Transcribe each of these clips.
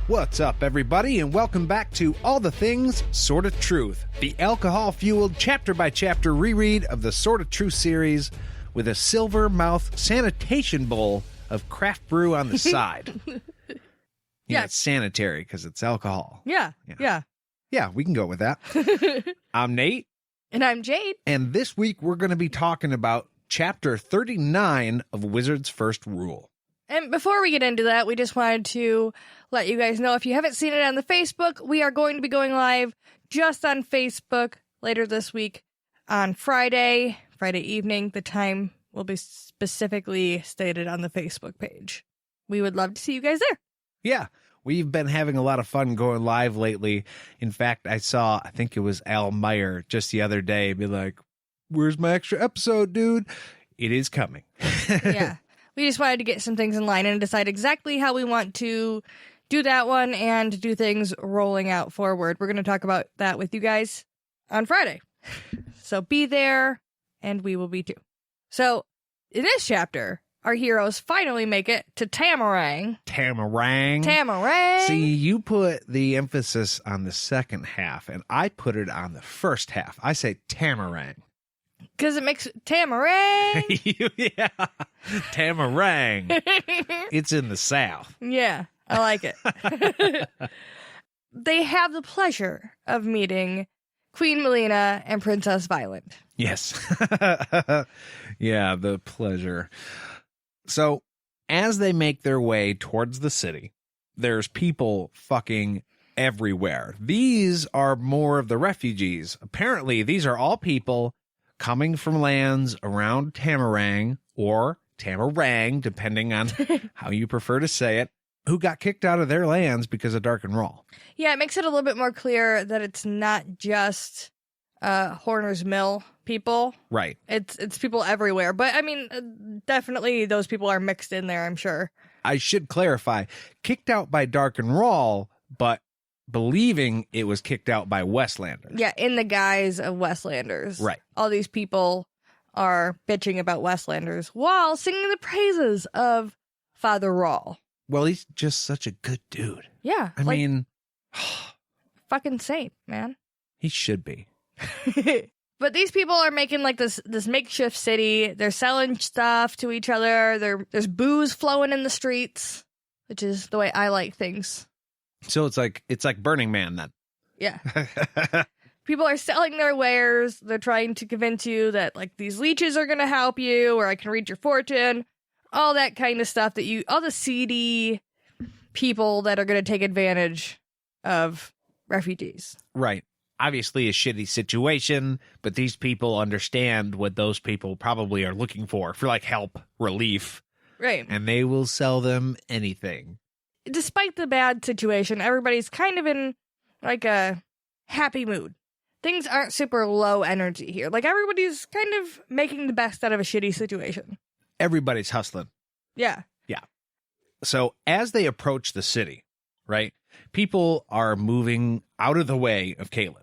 What's up, everybody, and welcome back to All the Things Sort of Truth, the alcohol-fueled chapter-by-chapter reread of the Sort of Truth series with a silver-mouth sanitation bowl of craft brew on the side. Yeah, it's sanitary because it's alcohol. Yeah, we can go with that. I'm Nate. And I'm Jade. And this week we're going to be talking about Chapter 39 of Wizard's First Rule. And before we get into that, we just wanted to let you guys know, if you haven't seen it on the Facebook, we are going to be going live just on Facebook later this week on Friday evening. The time will be specifically stated on the Facebook page. We would love to see you guys there. Yeah, we've been having a lot of fun going live lately. In fact, I think it was Al Meyer just the other day be like, "Where's my extra episode, dude?" It is coming. Yeah. We just wanted to get some things in line and decide exactly how we want to do that one and do things rolling out forward. We're going to talk about that with you guys on Friday. So be there, and we will be too. So in this chapter, our heroes finally make it to Tamarang. Tamarang. See, you put the emphasis on the second half, and I put it on the first half. I say Tamarang. Because it makes Tamarang. Yeah, Tamarang. It's in the South. Yeah, I like it. They have the pleasure of meeting Queen Melina and Princess Violet. Yes. Yeah, the pleasure. So, as they make their way towards the city, there's people fucking everywhere. These are more of the refugees. Apparently, these are all people coming from lands around Tama-Rang or Tama-Rang, depending on how you prefer to say it, who got kicked out of their lands because of Dark and Raw. Yeah, it makes it a little bit more clear that it's not just Horner's Mill people. Right. It's people everywhere. But, I mean, definitely those people are mixed in there, I'm sure. I should clarify, kicked out by Dark and Raw, but believing it was kicked out by Westlanders. Yeah, in the guise of Westlanders. Right. All these people are bitching about Westlanders while singing the praises of Father Rawl. Well, he's just such a good dude. Yeah. I mean, fucking saint, man. He should be. But these people are making like this makeshift city. They're selling stuff to each other. There's booze flowing in the streets, which is the way I like things. So it's like Burning Man then. Yeah. People are selling their wares. They're trying to convince you that like these leeches are going to help you, or I can read your fortune. All that kind of stuff all the seedy people that are going to take advantage of refugees. Right. Obviously a shitty situation, but these people understand what those people probably are looking for like help, relief. Right. And they will sell them anything. Despite the bad situation, everybody's kind of in like a happy mood. Things aren't super low energy here. Like everybody's kind of making the best out of a shitty situation. Everybody's hustling. Yeah. Yeah. So as they approach the city, right, people are moving out of the way of Kahlan.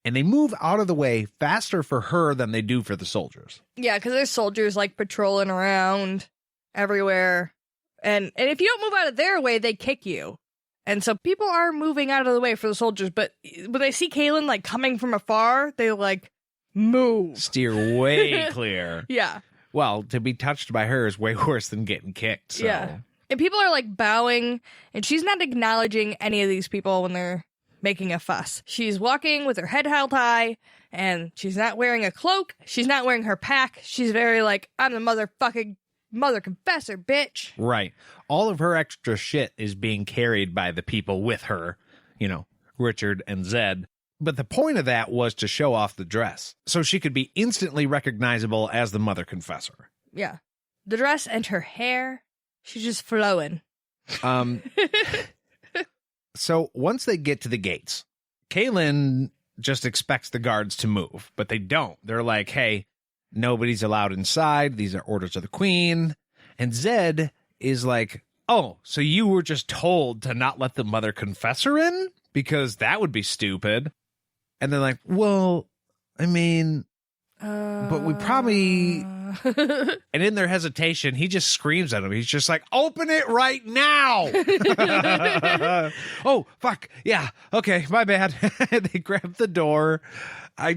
And they move out of the way faster for her than they do for the soldiers. Yeah, because there's soldiers like patrolling around everywhere. And if you don't move out of their way, they kick you. And so people are moving out of the way for the soldiers. But when they see Kahlan like coming from afar, they like move. Steer way clear. Yeah. Well, to be touched by her is way worse than getting kicked. So. Yeah. And people are like bowing, and she's not acknowledging any of these people when they're making a fuss. She's walking with her head held high, and she's not wearing a cloak. She's not wearing her pack. She's very like, I'm the motherfucking mother confessor, bitch. Right. All of her extra shit is being carried by the people with her, Richard and Zedd. But the point of that was to show off the dress, so she could be instantly recognizable as the mother confessor. Yeah. The dress and her hair, she's just flowing. So once they get to the gates, Kahlan just expects the guards to move, but they don't. They're like, hey, nobody's allowed inside. These are orders of the queen. And Zedd is like, oh, so you were just told to not let the mother confessor in? Because that would be stupid. And they're like, well, I mean, but we probably And in their hesitation, he just screams at him. He's just like, open it right now. Oh, fuck. Yeah. Okay. My bad. They grab the door. I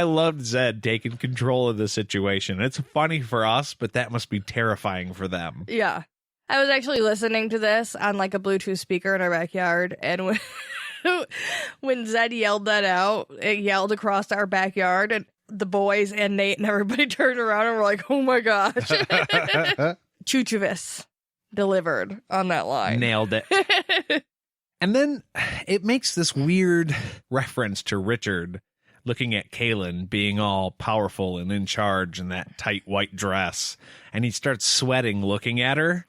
loved Zedd taking control of the situation. It's funny for us, but that must be terrifying for them. Yeah. I was actually listening to this on like a Bluetooth speaker in our backyard, and when Zedd yelled that out, it yelled across our backyard, and the boys and Nate and everybody turned around and were like, oh my gosh. Chuchovis delivered on that line. Nailed it. And then it makes this weird reference to Richard looking at Kahlan being all powerful and in charge in that tight white dress. And he starts sweating looking at her.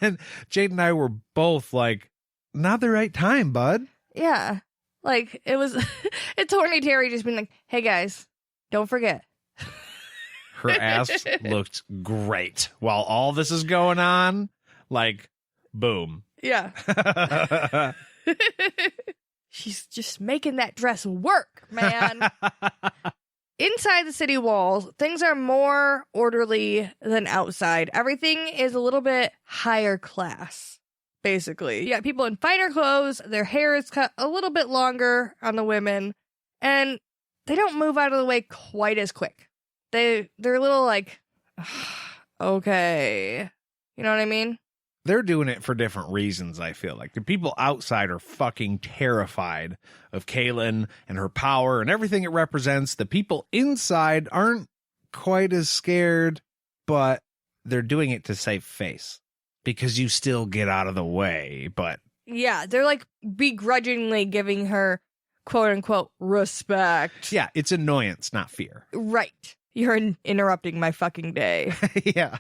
And Jade and I were both like, not the right time, bud. Yeah. Like, it's Horny Terry just being like, hey guys, don't forget. Her ass looked great while all this is going on. Like, boom. Yeah. She's just making that dress work, man. Inside the city walls, things are more orderly than outside. Everything is a little bit higher class, basically. You got people in finer clothes, their hair is cut a little bit longer on the women, and they don't move out of the way quite as quick. They're a little like, okay. You know what I mean? They're doing it for different reasons, I feel like. The people outside are fucking terrified of Kahlan and her power and everything it represents. The people inside aren't quite as scared, but they're doing it to save face because you still get out of the way. But yeah, they're like begrudgingly giving her quote unquote respect. Yeah, it's annoyance, not fear. Right. You're interrupting my fucking day. Yeah.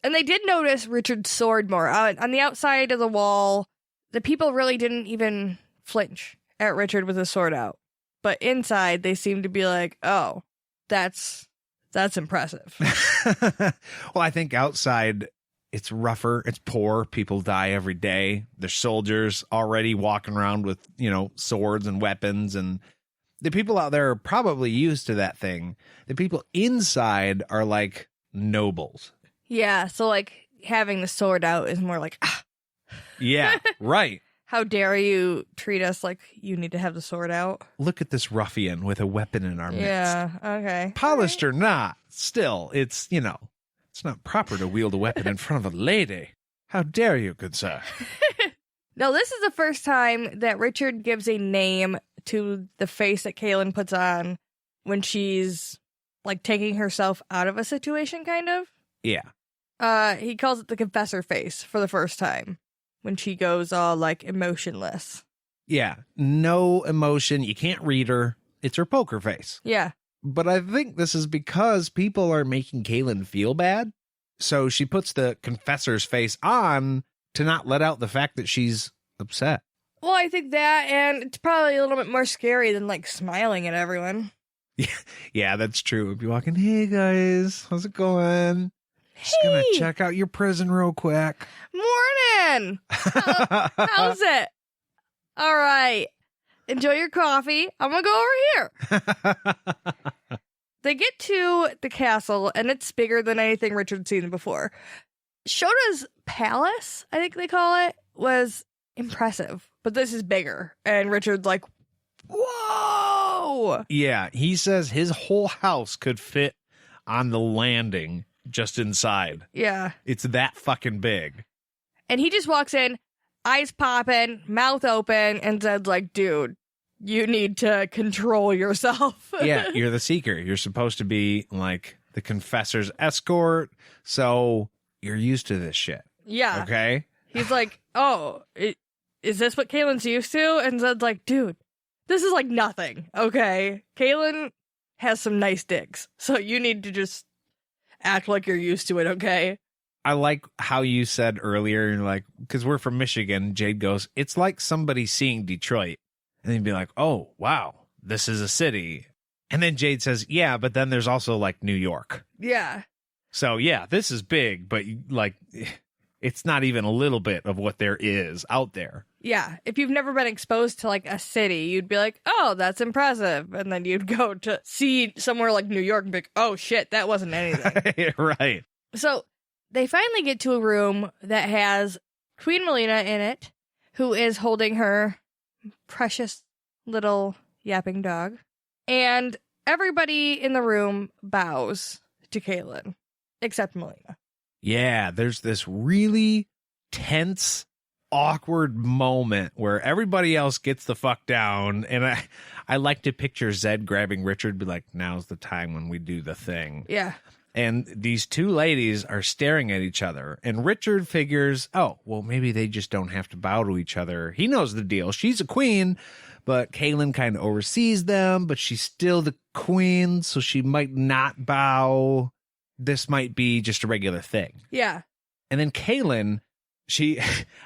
And they did notice Richard's sword more. On the outside of the wall, the people really didn't even flinch at Richard with his sword out. But inside, they seemed to be like, oh, that's impressive. Well, I think outside, it's rougher. It's poor. People die every day. There's soldiers already walking around with, swords and weapons. And the people out there are probably used to that thing. The people inside are like nobles. Yeah, so like having the sword out is more like, ah. Yeah, right. How dare you treat us like you need to have the sword out? Look at this ruffian with a weapon in our midst. Yeah, okay. Polished or not, still, it's not proper to wield a weapon in front of a lady. How dare you, good sir? Now, this is the first time that Richard gives a name to the face that Kahlan puts on when she's like taking herself out of a situation, kind of. Yeah. He calls it the confessor face for the first time when she goes all like emotionless. Yeah. No emotion. You can't read her. It's her poker face. Yeah. But I think this is because people are making Kahlan feel bad. So she puts the confessor's face on to not let out the fact that she's upset. Well, I think that, and it's probably a little bit more scary than like smiling at everyone. Yeah, that's true. Be walking, hey guys, how's it going? Just gonna check out your prison real quick. Morning! How's it? All right. Enjoy your coffee. I'm gonna go over here. They get to the castle, and it's bigger than anything Richard's seen before. Shota's palace, I think they call it, was impressive, but this is bigger. And Richard's like, whoa! Yeah, he says his whole house could fit on the landing just inside. Yeah. It's that fucking big. And he just walks in, eyes popping, mouth open, and Zedd's like, dude, you need to control yourself. Yeah, you're the seeker. You're supposed to be like the confessor's escort, so you're used to this shit. Yeah. Okay? He's like, oh, is this what Kahlan's used to? And Zedd's like, dude, this is like nothing, okay? Kahlan has some nice dicks, so you need to just act like you're used to it, okay? I like how you said earlier, like, because we're from Michigan, Jade goes, it's like somebody seeing Detroit. And then be like, oh, wow, this is a city. And then Jade says, yeah, but then there's also like New York. Yeah. So, yeah, this is big, but like, It's not even a little bit of what there is out there. Yeah. If you've never been exposed to like a city, you'd be like, oh, that's impressive. And then you'd go to see somewhere like New York and be like, oh shit, that wasn't anything. Right. So they finally get to a room that has Queen Melina in it, who is holding her precious little yapping dog. And everybody in the room bows to Kahlan, except Melina. Yeah, there's this really tense, awkward moment where everybody else gets the fuck down. And I like to picture Zedd grabbing Richard, be like, now's the time when we do the thing. Yeah. And these two ladies are staring at each other. And Richard figures, oh, well, maybe they just don't have to bow to each other. He knows the deal. She's a queen, but Kahlan kind of oversees them, but she's still the queen, so she might not bow. This might be just a regular thing. Yeah. And then Kahlan,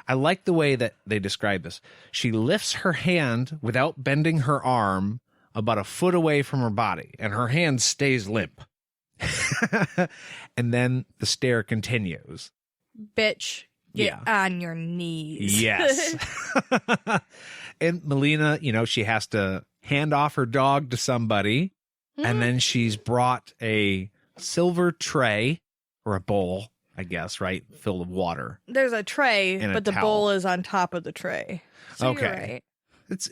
I like the way that they describe this. She lifts her hand without bending her arm about a foot away from her body, and her hand stays limp. And then the stare continues. Bitch, get on your knees. Yes. And Melina, she has to hand off her dog to somebody. And then she's brought a silver tray or a bowl, I guess, right? Filled with water. There's a tray, And a but the towel. bowl is on top of the tray. So Okay. you're right.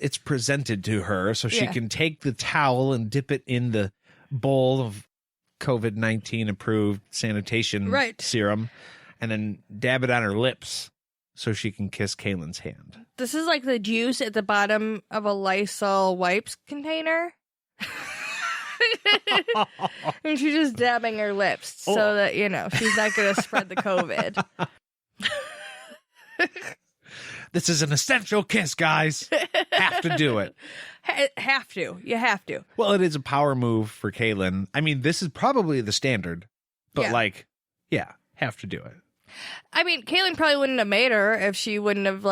It's presented to her so she Yeah. can take the towel and dip it in the bowl of COVID-19 approved sanitation serum and then dab it on her lips so she can kiss Kahlan's hand. This is like the juice at the bottom of a Lysol wipes container. And she's just dabbing her lips so that, she's not going to spread the COVID. This is an essential kiss, guys. Have to do it. Have to. You have to. Well, it is a power move for Kahlan. I mean, this is probably the standard, but have to do it. I mean, Kahlan probably wouldn't have made her if she wouldn't have,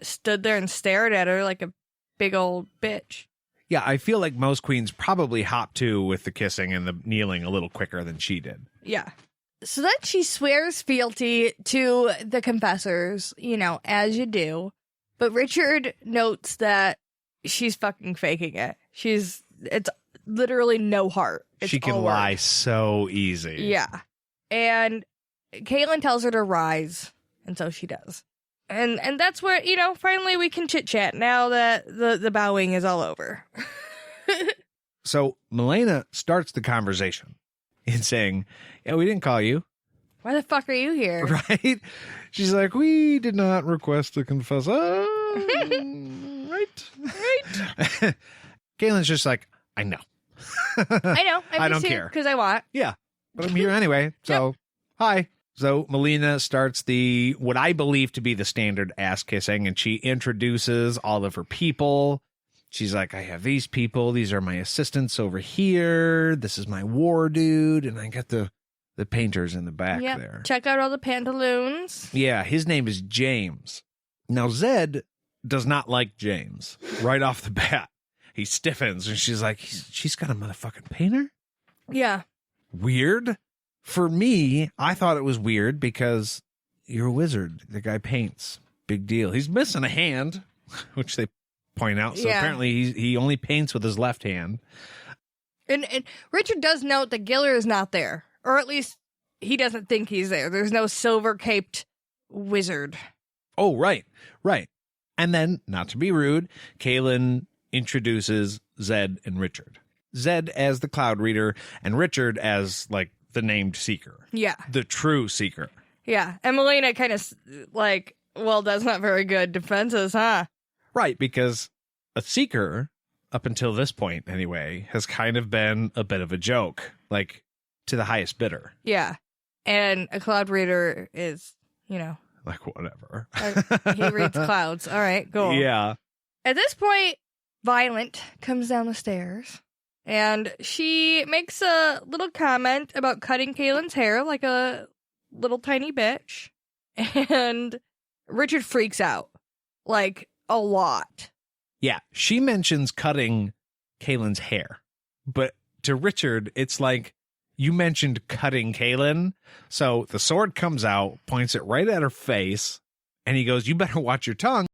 stood there and stared at her like a big old bitch. Yeah, I feel like most queens probably hop to with the kissing and the kneeling a little quicker than she did. Yeah. So then she swears fealty to the confessors, as you do. But Richard notes that she's fucking faking it. It's literally no heart. It's she can all lie work. so easy. Yeah. And Kahlan tells her to rise, and so she does. And that's where, finally we can chit-chat now that the bowing is all over. So Melina starts the conversation in saying, yeah, we didn't call you. Why the fuck are you here? Right? She's like, we did not request to confess. Right. Kahlan's just like, I know. I know. I don't care. Because I want. Yeah, but I'm here anyway. So, hi. So Melina starts what I believe to be the standard ass kissing, and she introduces all of her people. She's like, I have these people. These are my assistants over here. This is my war dude. And I got the painters in the back there. Check out all the pantaloons. Yeah, his name is James. Now, Zedd does not like James right off the bat. He stiffens, and she's like, she's got a motherfucking painter? Yeah. Weird. For me, I thought it was weird because you're a wizard. The guy paints. Big deal. He's missing a hand, which they point out. So apparently he only paints with his left hand. And Richard does note that Giller is not there. Or at least he doesn't think he's there. There's no silver-caped wizard. Oh, right. And then, not to be rude, Kahlan introduces Zedd and Richard. Zedd as the Cloud Reader and Richard as, the named Seeker. Yeah. The true Seeker. Yeah. And Melina kind of, well, that's not very good defenses, huh? Right, because a Seeker, up until this point anyway, has kind of been a bit of a joke, to the highest bidder. Yeah. And a Cloud Reader is, Whatever. he reads clouds. All right, go on. Yeah. At this point, Violent comes down the stairs. And she makes a little comment about cutting Kahlan's hair like a little tiny bitch. And Richard freaks out. A lot. Yeah. She mentions cutting Kahlan's hair. But to Richard, it's like, you mentioned cutting Kahlan. So the sword comes out, points it right at her face, and he goes, "You better watch your tongue."